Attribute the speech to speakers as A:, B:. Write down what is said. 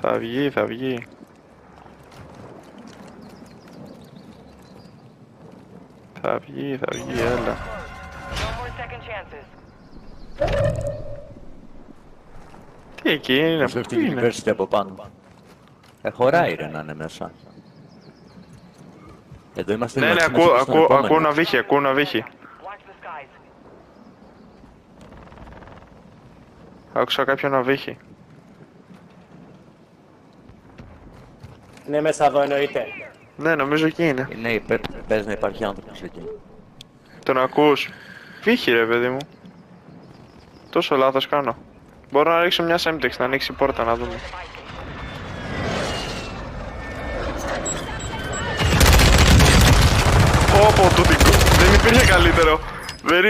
A: Θα βγει, θα βγει. Θα βγει, έλα. Τι εκεί είναι,
B: Στο
A: πού είναι.
B: University από πάνω. Χωράει ρε να είναι μέσα. Εδώ είμαστε
A: Ναι, ναι, ακούω να βύχει, ακούω να βύχει. Άκουσα κάποιον να βύχει.
C: Είναι μέσα εδώ εννοείται.
A: Ναι, νομίζω εκεί είναι.
B: Ναι, πες να υπάρχει άνθρωπος εκεί.
A: Τον ακούς. Βύχει ρε παιδί μου. Τόσο λάθος κάνω. Μπορώ να ρίξω μια Semtex να ανοίξει η πόρτα να δούμε. Πω, δεν υπήρχε καλύτερο. Δεν